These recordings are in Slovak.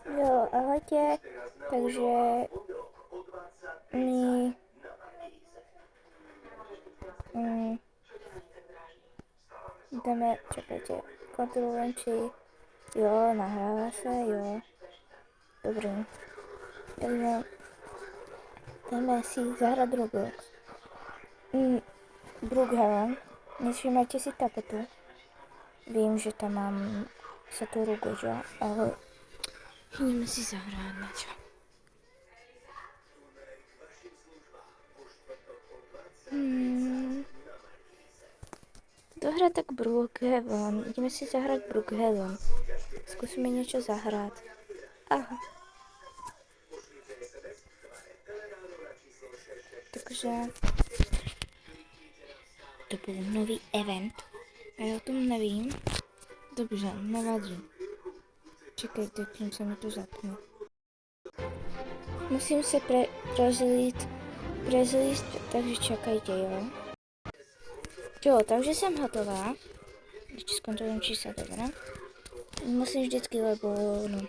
Jo, ahojte. Takže my mm, jdeme, čekajte, kontrolujem, či jo, nahrává se, jo. Dobrý. Takže jdeme si zahrát Roblox. Brookhaven, nevšímajte si tapetu. Vím, že tam mám Satoru Goja, ale jdeme si zahrát na čo. Dohrať tak Brookhaven. Ideme si zahrať Brookhaven. Skúsime niečo zahrať. Aha. Takže to byl nový event. A já o tom nevím. Dobře, nevadí. Čekajte, kým se mi to zapne. Musím se prezlít, takže čekajte, jo. Jo, takže jsem hotová. Ještě zkontrolujem čísla, dobré. Musím vždycky, lebo, no.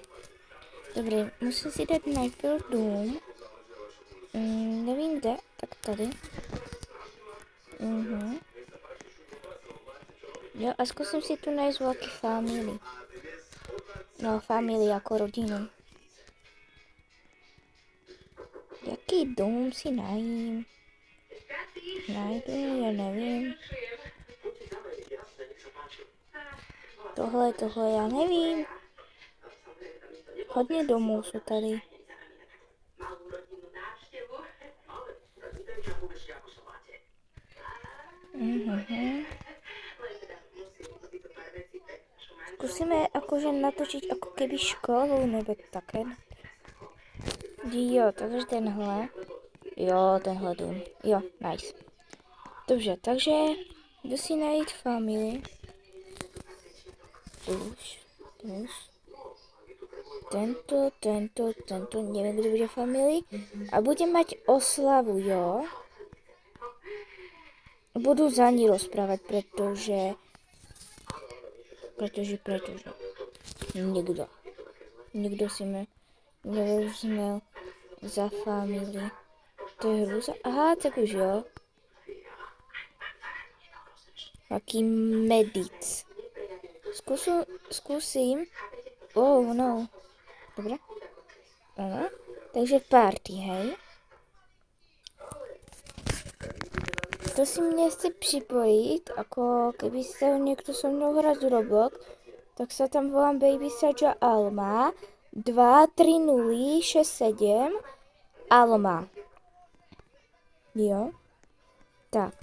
Dobrý, musím si dát najprv dům. Nevím kde, tak tady. Jo, a zkusím si tu najít velký family. No, family jako rodinu. Jaký dům si najím? Najdu, já nevím. Tohle, já nevím. Hodně domů jsou tady. Zkusíme akože natočiť ako keby školu, nebo také. Jo, takže tenhle. Jo, tenhle dům. Jo, nice. Dobře, takže jdu si najít family. Už. Tento, nevím, kdo bude family. A budem mať oslavu, jo. Budu za ní rozprávať, pretože nikdo si mě nevezme za family. To je hruza. Aha, tak už jo. Taký medic. Zkusím. Oh, no. Dobre. Aha. Takže party, hej. To si mě chce připojit, ako keby se někdo so mnou hrať Roblox, tak sa tam volám Baby Saja Alma 23067 Alma. Jo. Tak.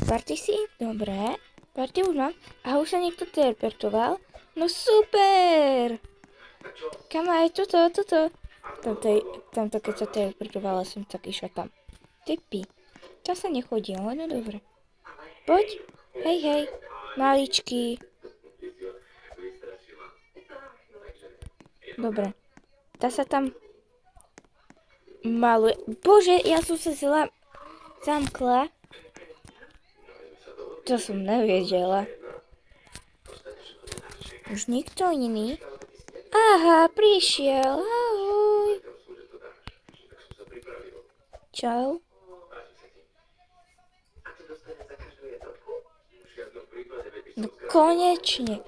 Party si? Dobré. Party už mám. A už sa niekto teleportoval? No super! Kam aj toto. Tamto keď sa teleportovala, som tak išla tam. Typy. To sa nechodí, ale no dobre. Poď. Hej. Maličký. Dobre. Tá sa tam maluje. Bože, ja som sa zamkla. To som nevedela. Už nikto iný? Aha, prišiel. Ahoj. Čau. No konečne.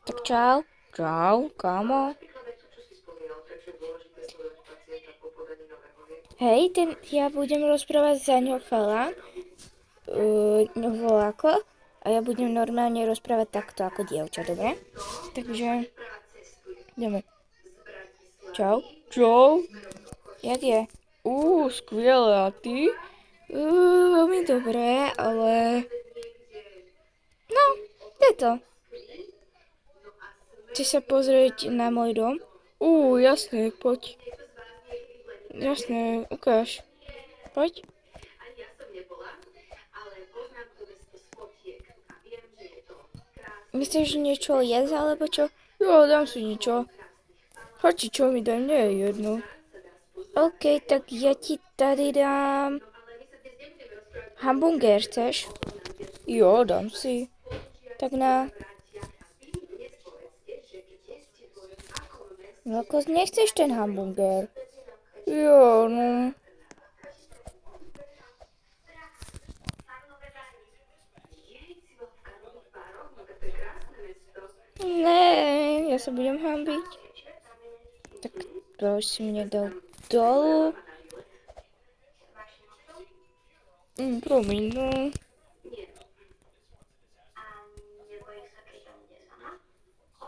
Tak čau. Čau, kámo. Hej, ja budem rozprávať za ňo chala. Voláko. A ja budem normálne rozprávať takto ako dievča, dobre? Takže ideme. Čau. Jak je? Skvěle, a ty? Veľmi dobré, ale... No, je to. Chceš sa pozrieť na môj dom? Jasné, poď. Jasné, ukáž. Poď. Myslíš niečo jesť, alebo čo? Jo, dám si niečo. Hoči čo mi daj, nie je jedno. OK, tak ja ti tady dám... Hamburger, chceš? Jo, dám si. Tak na... No jako nechceš ten hamburger. Jo, no. Ne, já se budem hambit. Tak to už si mě dal dolů. Promiň, no.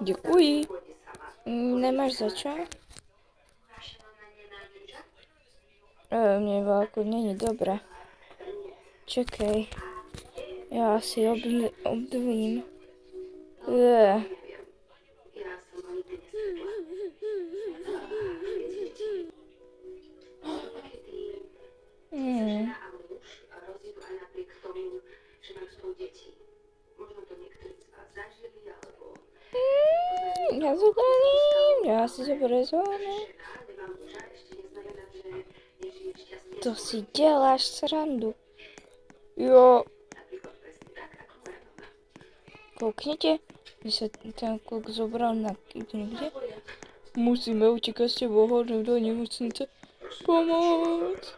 Děkuji. Nemáš za čo? Mne válku není dobré. Čekej. Já si obdvím. Já zúgalím, já si zobrezvánu. To si děláš srandu. Jo. Koukněte, když se ten kluk zobral na někde. Musíme utíkat s těbou hodnou do nemocnice. Pomoc!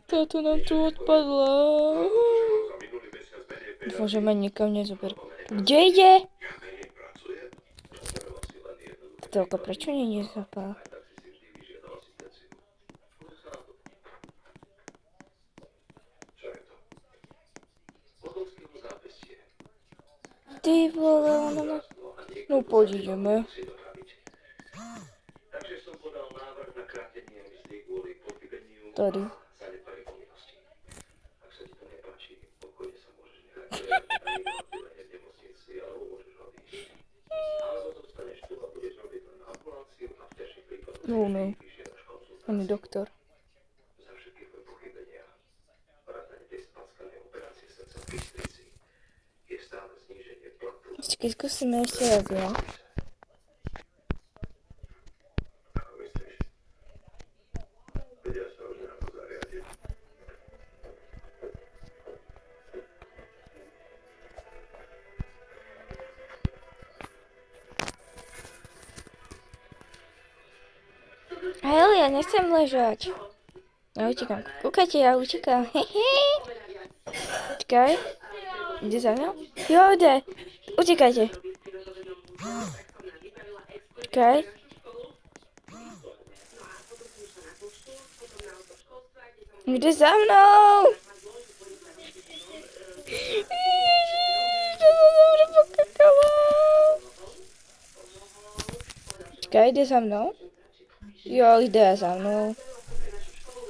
Táto nám tu odpadla. Dúfam, že ma nikam nezober. Kde ide? Telka, prečo nie zapal? Ty vole, ona má... No poď ideme. Tady. No, no. On je doktor. Počkej, zkusíme ještě raz, jo? Hele, já nechcem ležet. Já utíkám. Koukajte, já utíkám. Hehe. Počkej. Jde za mnou? Jo, jde. Utíkajte. Počkej. Jde za mnou. Počkej, jde za mnou? Jo, jde za mnou.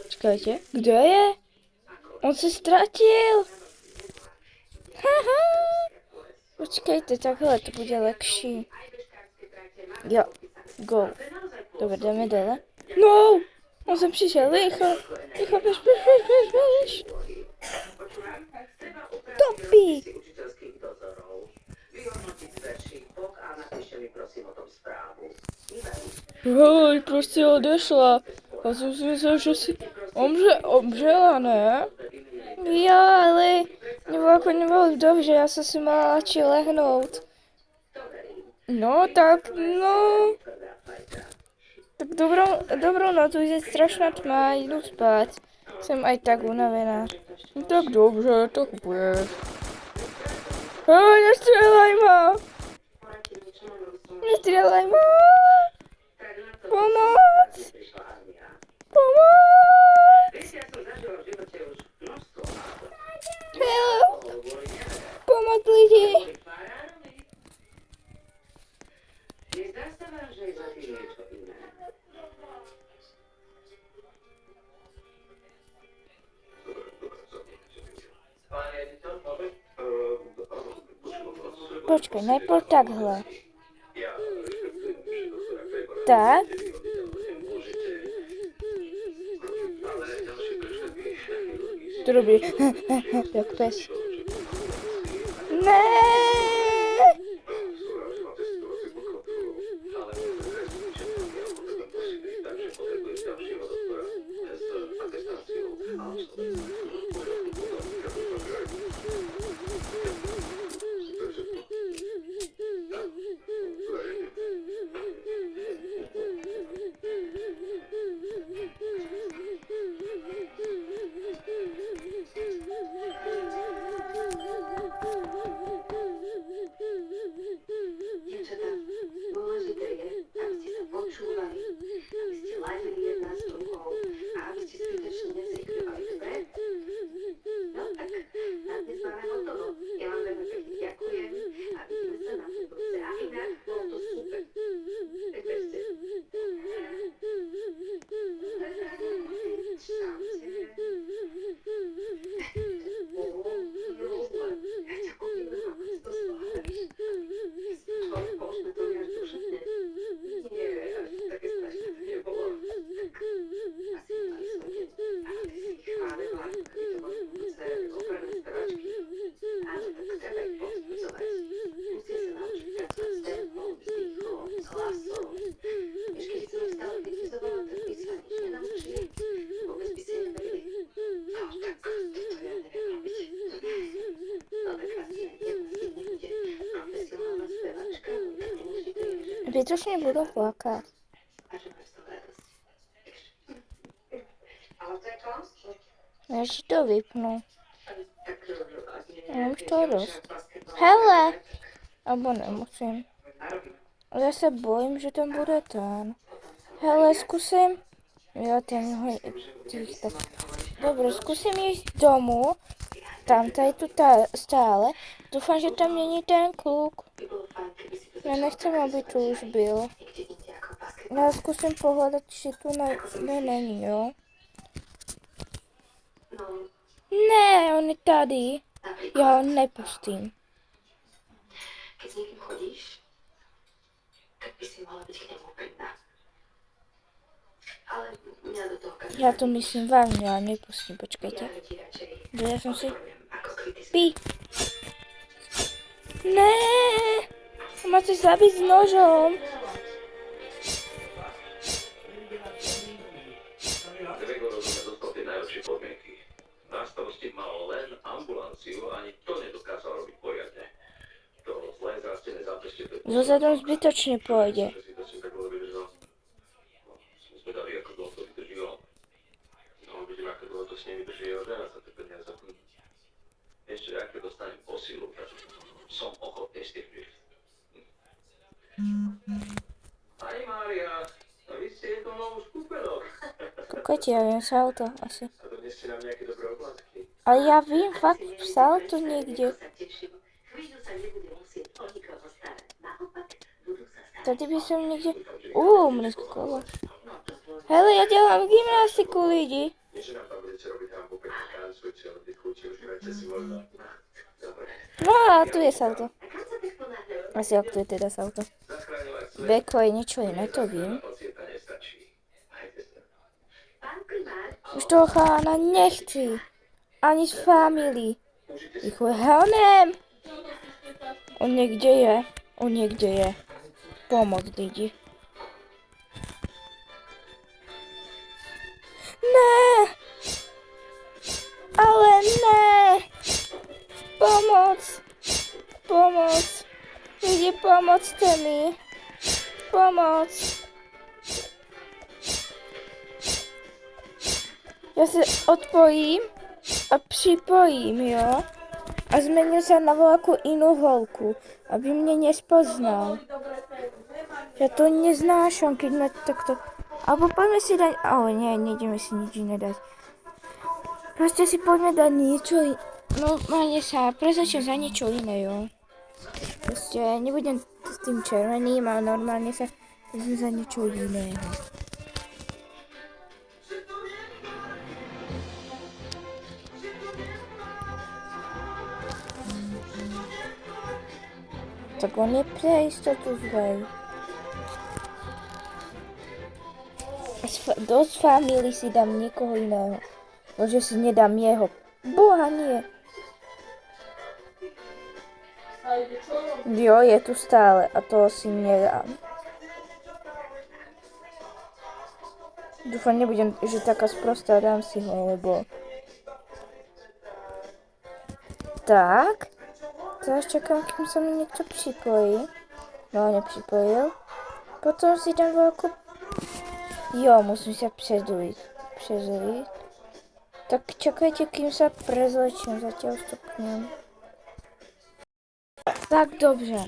Počkejte, kde je? On se ztratil. Haha. Počkejte, takhle to bude lepší. Jo, go. Dobře, jdeme dole. No, on sem přišel, rychle. Rychle, běž. Topí. Hej, proč si odešla? Já jsem si myslel, že jsi omřela, ne? Jo, ale nebylo dobře, já jsem si měla radši lehnout. No, tak, no. Tak dobrou noc, už je strašná tma, jdu spát. Jsem aj tak unavená. No tak dobře, tak půjdeš. Hej, nestřelaj ma! Nestřelaj ma! Pomoc! Pomoc! Help! Pomoc lidi! Počkej, najprv takhle. Tak. To dobrý. Jak pes. Ne. zbytočně budu plakat. Já si to vypnu. Já už to dost. Hele! Abo nemusím. Já se bojím, že tam bude ten. Hele, zkusím. Jo, ten tak. Dobre, zkusím jít domů. Tam, tady tu stále. Doufám, že tam není ten kluk. Já nechcem, aby tu už byl. Já zkusím pohledat, že tu není, jo? Ne, on je tady. Já ho nepustím. Keď s niekým chodíš, tak by si mohla byť k nemu pekná. Ale mňa do toho každý... Já to myslím vážně, ale nepustím, počkejte. Ja ti radšej Já jsem si... ako kritizujem. Pí. Ne, má to zabít s nožom. Gregor rozumie dostal tie najlepšie podmienky. Na starosti mal len ambulanciu a ani to nedokázal robiť poriadne. To zlé zrastené zápeštie... Zozadu zbytočne pôjde. Že si to si tak dlho vydržal. Som zvedavý, ako dlho to vydrží on. No, uvidím, ako dlho to s ním vydrží jeho žena za tie peniaze. Ešte, ak keď dostanem posílu, tak som ochotný s tým žiť. Pani Mária, vy ste jednou novú skúpenok. Koukajte, já vím, psal to asi. A doneste nám nejaké dobré oblátky. Ale já vím, fakt psal to někde. Chvíľu sa nebude musieť o nikoho starať. Naopak, budú sa starať. Tady by som někde... mlízko kolo. Hele, já dělám gymnastiku, lidi. Nie, že nám tam budete robiť tam po pekne tancujúci, ale tých chuti už hrajte si voľno. Dobre. No a tu je salto. A kam sa tak ponáhľajú? Asi jak tu je teda salto. Zachraňovať svet Beko je niečo iné, to vím. pacienta nestačí. Majte sa. Pán primár, Už toho chalana nechci. Ani z family. Ich honem. On někde je. On někde je. Pomoc lidi. Ne. Ale ne. Pomoc. Pomoc. Lidi, pomocte mi. Pomoc. Já se odpojím a připojím, jo? A změnil se na voľakú inú holku, aby mě nespoznal. Já to neznášam, keď ma takto... Alebo poďme si dať... nie, nejdeme si nič iné dať. Proste si poďme dať niečo... Normálne sa prezačím za niečo iné, jo? Proste nebudem s tým červeným, ale normálne sa za niečo iného. Tak on je pre istotu zlej. Do family si dám niekoho iného. Bože, si nedám jeho. Boha, nie. Jo, je tu stále a toho si nedám. Dúfam, nebudem, že taká sprostá, dám si ho, lebo... Tak. Teraz čakám, kým sa mi niekto připojí. No, nepřipojil. Potom si dám veľkú... Jo, musím sa prezliť. Tak čakajte, kým sa prezlečím. Zatiaľ stopnem. Tak, dobře.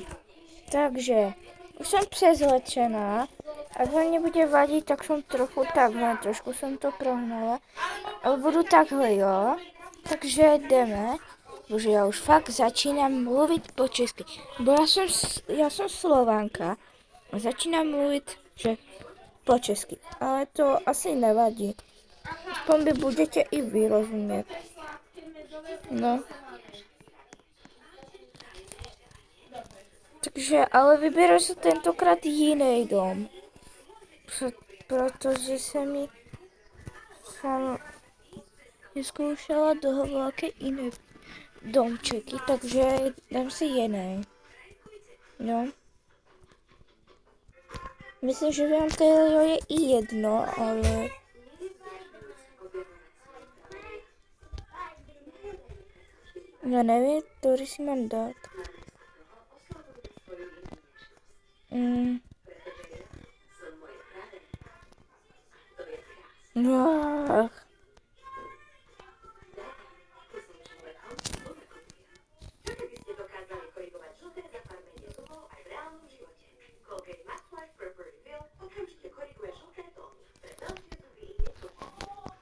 Takže, už som prezlečená. Ak vám nebude vadiť, tak som trochu takhle, trošku som to prohnala. Ale budu takhle, jo. Takže jdeme. Bože, ja už fakt začínam mluviť po česky. Bo ja som Slovanka a začínam mluviť, že po česky. Ale to asi nevadí. Aspoň by budete i vy rozumieť. No. Takže, ale vyberám sa tentokrát jiný dom. Protože som neskúšala dohovorky iné domčeky, takže dám si jiný. No. Myslím, že vám to je i jedno, ale... Ja neviem, ktorý si mám dať. Ach. Keby ste dokázali korigovať žlté zafarbenie zubov aj v reálnom živote. Colgate Max Life Purple Reveal okamžite koriguje žlté tóny. Pre veľké zuby je to...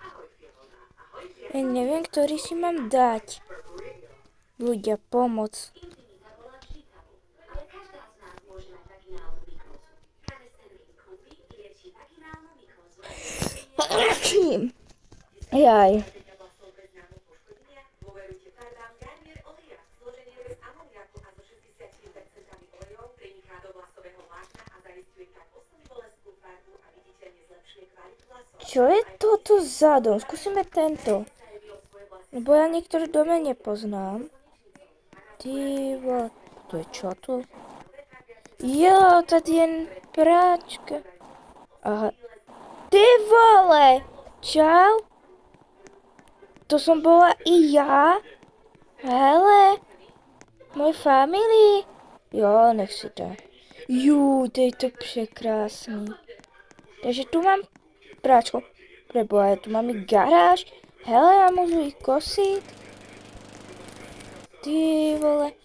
Ahoj, Fiona. Ahoj, Fiona. Ja neviem, ktorý si mám dať. Ľudia, pomoc. Intimita volá čítavu, ale každá z nás môže mať vaginálnu mykózu. Canesten Combi lieči vaginálnu mykózu. Jaj. Vlastnou bez známok poškodenia dôverujte farbám Garnier Olia. Zloženie bez amoniaku a so 60% olejov preniká do vlasového vlákna a zaisťuje tak oslnibolestnú farbu a viditeľne zlepšuje kvalitu vlasov. Čo je toto vzadu? Skúsime tento. Lebo ja niektoré dome nepoznám. Ty vole. To je čo tu? Jo, tady je práčka. Aha. Ty vole! Čau? To som bola i ja? Hele? Môj family? Jo, nech si dá. Jú, to je to překrásný. Takže tu mám práčku. Preboha, tu mám i garáž. Hele, ja môžu ich kosiť. Ty vole,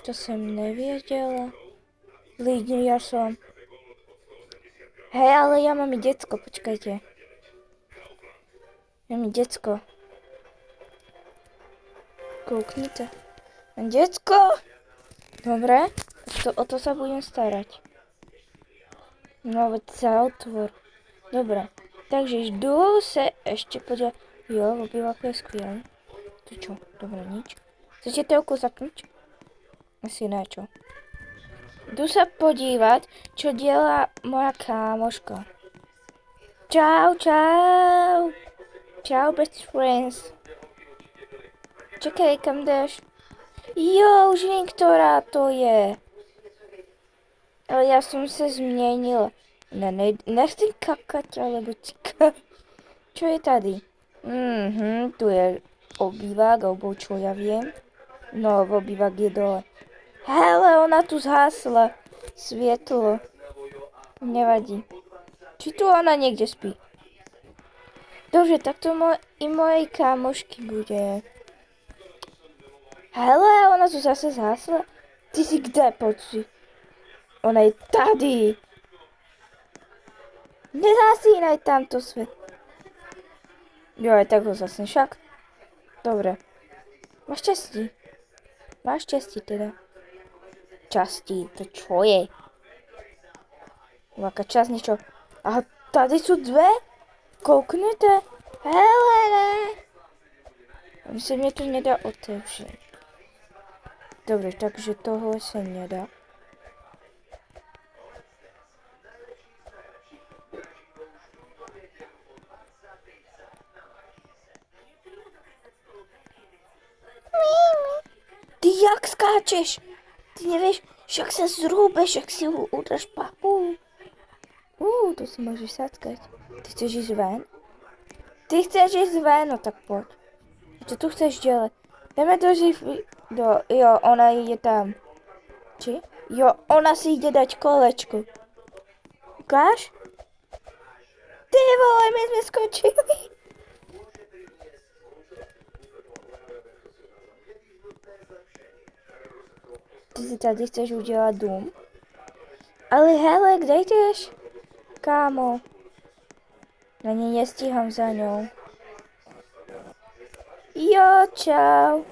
to som nevedela. Lidi, ja som. Hej, ale ja mám i decko, počkajte. Ja mám i decko. Kouknite. Mám decko. Dobre, o to sa budem starať. No, veď sa otvor. Dobre, takže jdu se ešte podívať. Jo, obývačka je skvělý. To čo? Dobre, nič. Chcete telku zapnúť? Asi ne, čo? Jdu se podívat, čo dělá moja kámoška. Čau, čau. Čau, best friends. Čekej, kam jdeš? Jo, už vím, ktorá to je. Ale já jsem se změnila. Nechci kakať, alebo cika. Čo je tady? Tu je obývák, alebo čo ja viem. No, obývák je dole. Hele, ona tu zhasla světlo. Nevadí. Či tu ona někde spí? Dobře, tak to i mojej kámošky bude. Hele, ona tu zase zhasla. Ty si kde, pojď si. Ona je tady. Nezasínaj tamto svět. Jo, tak ho zase však. Dobre. Máš šťastí. Máš šťastí teda. Častí, to čo je? Jaká čas niečo. Aha, tady sú dve? Kouknete? Hele, ne. Myslím, mě to nedá otevřít. Dobre, takže tohle se nedá. Ty jak skáčeš? Ty nevieš, však sa zrúbeš, však si ho udrž papu. To si môžeš sackať. Ty chceš ísť ven? Ty chceš ísť ven, no tak poď. Čo tu chceš dělat? Jdeme do živy. Jo, ona ide tam. Či? Jo, ona si ide dať kolečko. Ukáž? Ty vole, my sme skočili. Ty si tady chceš udělat dům? Ale hele, kde jdeš? Kámo. Na ní nestíhám za ňou. Jo, čau.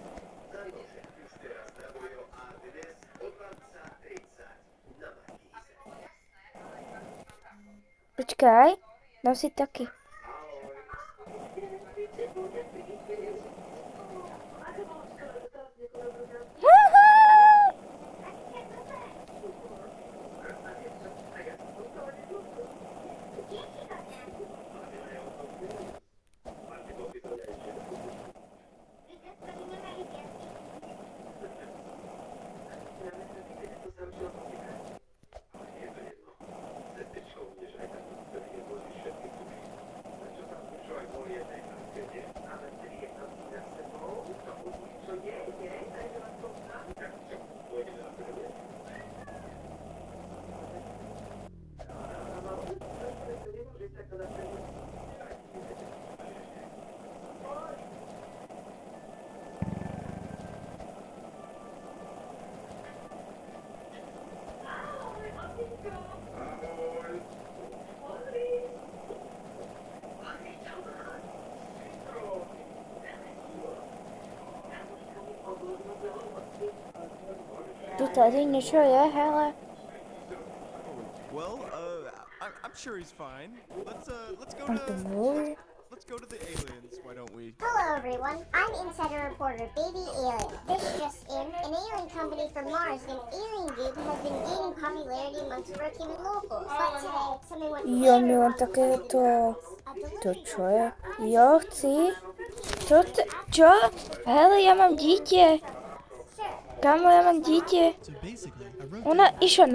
Počkaj, dám si taky. Tu tady niečo je, hele. Well, I'm sure he's fine. Let's go On to to mluví. let's go to the aliens. Why don't we? Hello, everyone. I'm insider reporter Baby Alien. This just in: an alien company from Mars named Alien Goop has been gaining popularity amongst working locals. But today, something went Jo, milujem také to. To čo je? Jo, chci. Čo? Hele, ja mám dítě. Kámo, ja mám dítě. So basically, I wrote Ona išla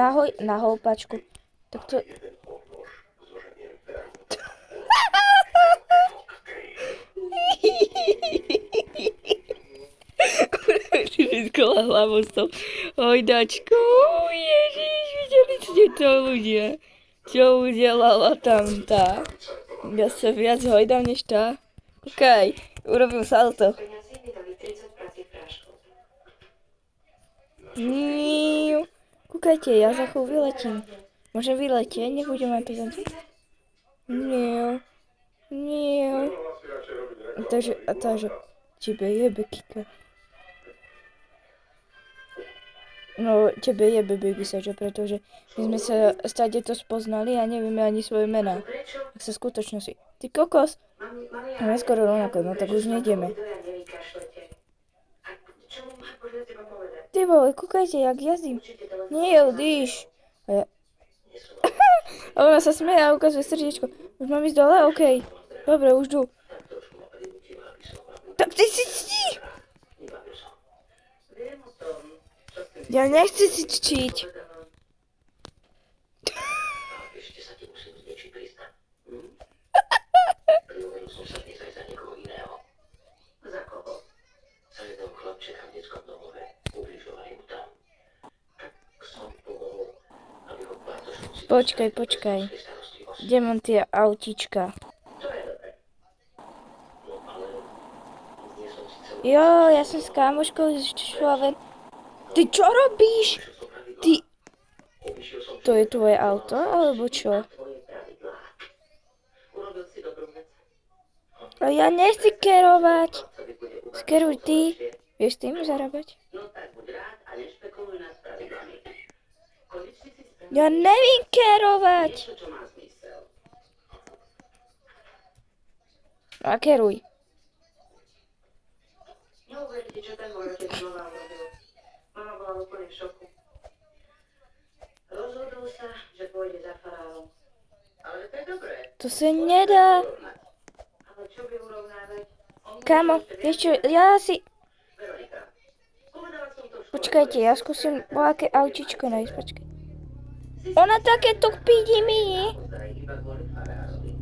na houpačku. Tak to... Vyskala hlavou s tou hojdačkou. Ježiš, videli ste to ľudia? Čo udelala tam tá? Ja sa viac hojdám než tá. Kúkaj, urobil salto. Peňazí mi dali 30 pracích práškov. Níu. Kúkajte, ja za chvíľu vyletím. Môžem vyletieť? Nebudem ma to zatiaľ. Níu. Níu. Takže, tebe jebe, Kika. No, tebe jebe, baby sačo, pretože my sme sa stáde to spoznali a nevieme ani svoje mená. Tak sa skutočnosti. Ty kokos. No, je skoro rovnako, no tak už nejdeme. Ty vole, kúkajte, jak jazdím. Nie, odíš. A ja... A ona sa smeje a ukazuje srdiečko. Už mám ísť dole? OK. Dobre, už jdu. Tak ty si ctí. Ja nechci si ctiť. Ešte sa ti musím s niečím priznať. Prihovoril som sa dnes aj za niekoho iného. Za koho? Za jedného chlapčeka v detskom domove. Ubližovali mu tam. Tak som pomohol, aby ho pátočníci Počkaj. dostali starostlivosti. Kde mám tie autíčka? To je dobre. No ale nie som si celý Jo, ja som s kámoškou šla ven. Ty čo robíš? Ty... obišiel som To je tvoje auto, alebo čo? tvoje pravidlá. Urobil si dobrú vec. A ja nechci kerovať. Sa vybude uvádzať Skeruj ty. Vieš tým zarábať? No tak buď rád a nešpekuluj nás pravidlami. Konečne si spravil Ja nevím kerovať. niečo, čo má zmysel. A keruj. Neuveríte, čo ten môj otec znova urobil. Mama bola úplne v šoku. Rozhodol sa, že pôjde za farárom. Ale to je dobré. To sa nedá. Ale čo by urovnávať? Kámo, vieš čo, ja si... Veronika, povedala som to v škole. Počkajte, ja skúsim nejaké autíčko nájsť, počkaj. Ona takéto pídi mi. Pozeraj iba kvôli farárovi.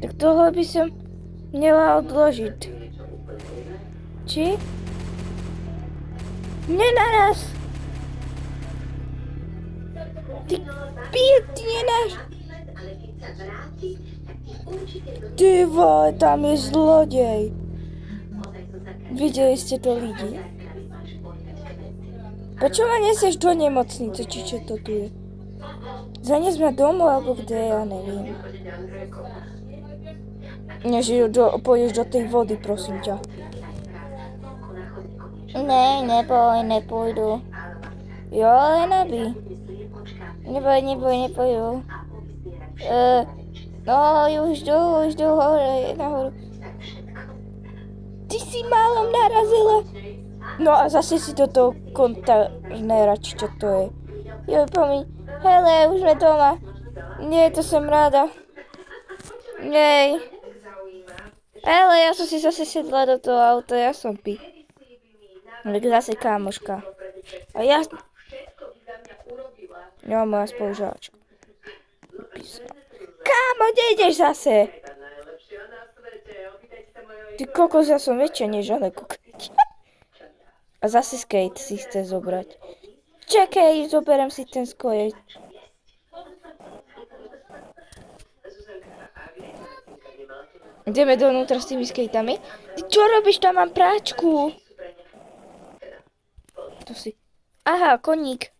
Tak toho by som měla odložiť. Niečo úplne iné. Či? Nenaraz! Ty píl, ty nenaraz! Ale keď sa vráti, tak ti určite do... Ty vole, tam je zlodej. Ozaj som sa Videli ste to lidi? králi máš poňať kvety. Prečo ma nesieš do nemocnice, či čo to tu je? Zanies ma domov, alebo kde, ja neviem. Než pôjdeš do tej vody, prosím ťa. Ne, nepôjdu. Jo, len aby. Nepôjdu. No, už jdu hore, nahoru. Ty si málom narazila. No a zase si do toho kontajnera, či čo to je. Jo, pomiň. Hele, už sme doma. Nie, to som rada. Nej. Hele, ja som si zase sedla do toho auta, ja som pi. Ale zase kámoška. A ja... Ja mám moja spolužáčka. Kámo, kde ideš zase? Ty kokos, ja som väčšia než ale kúkať. A zase skate si chce zobrať. Čakaj, zoberiem si ten skate. Ideme dovnútra s tými skateami. Ty čo robíš? Tam mám práčku. To si... Aha, koník.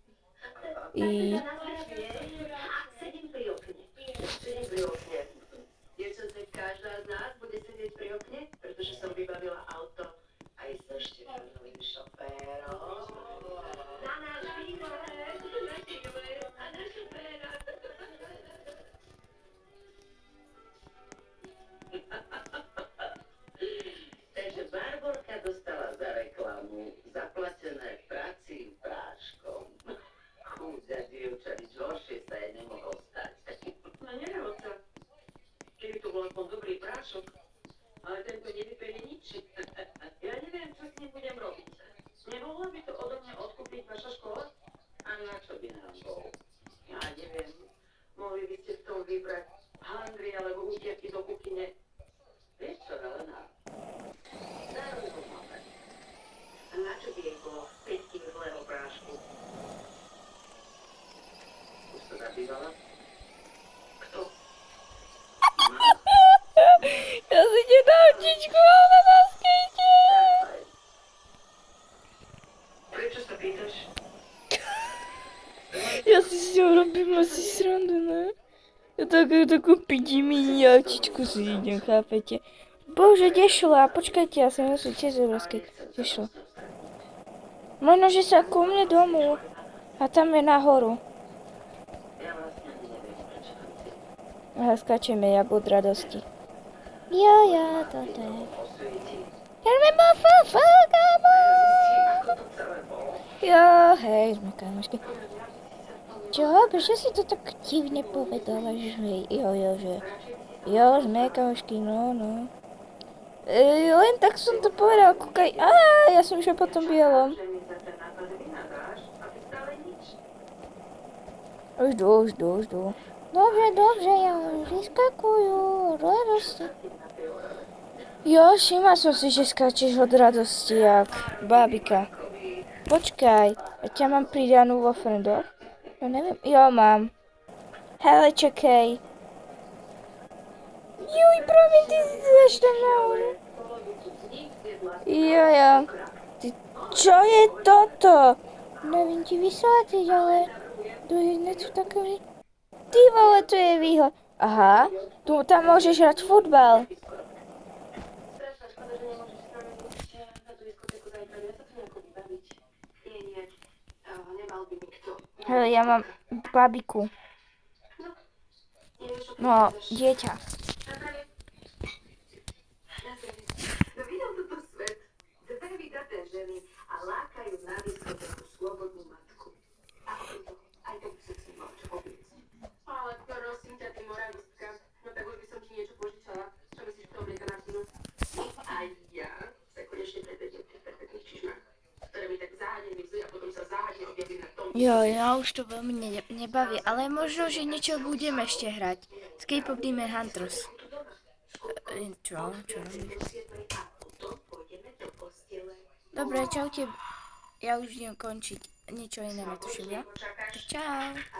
peniazy pre handry alebo útiaky do kuchyne. Vieš čo, Helena? Zároveň to máme. A na čo by jej bolo 5 kg zlého prášku? Už sa zabývala? Kto? Ja si nedám autičku, ale na skejte. Prečo sa pýtaš? Ja si s ňou robím asi srandu, ne? Ja takú pidí autičku si idem, chápete? Bože, kde šla? Počkajte, ja si musím tiež zobrať, kde šla. Možno, že sa ku mne domov. A tam je nahoru. Ja vlastne ani neviem, prečo tam si. A skačeme jak od radosti. Jo, to je. Osvieti. Ja nemám kámo. Ako to celé bolo? Jo, hej, sme kamošky. Čo, prečo si to tak divne povedala, že že... Jo, sme kamošky, no. Len tak som to povedal, kúkaj. Ja som išla po tom bielom. Že mi za ten nápad vynadáš a ty stále nič. Už jdu. Dobře, ja už vyskakujú, radosti. Jo, všimla som si, že skáčeš od radosti, jak bábika. Počkaj, ja ťa mám pridanú vo friendoch? Ja neviem, jo, mám. Hele, čekej. Juj, promiň, ty si zaš tam nahoru. Jo. Ty, čo je toto? Nevím ti vysvetliť, ale to je niečo takové. Ty vole, to je výhod. Aha, tu tam môžeš hrať futbal. Strašná škoda, že nemôžeš s nami ísť na tú diskotéku zajtra. Dá sa to nejako vybaviť? Nie. Nemal by nikto. Hele, ja mám babiku. Nevieš, čo No, povedeš. dieťa. No videl toto svet. Dve vydaté ženy a lákajú na diskotéku slobodnú matku. A okrem toho, aj tak by som si mal čo obliecť. Ale prosím ťa, ty moralistka, no tak už by som ti niečo požičala. Čo myslíš, kto oblieka na kino? A ja sa konečne predvediem v tých perfektných čižmách, ktoré mi tak záhadne mizli a potom sa záhadne objavím na tom. Jo, ja už to veľmi nebaví, ale možno, že niečo budeme ešte hrať. Escape of Demon Hunters. Čo robíš? Dobre, čaute. Ja už idem končiť. Niečo iné netuším, ja? Tak čau.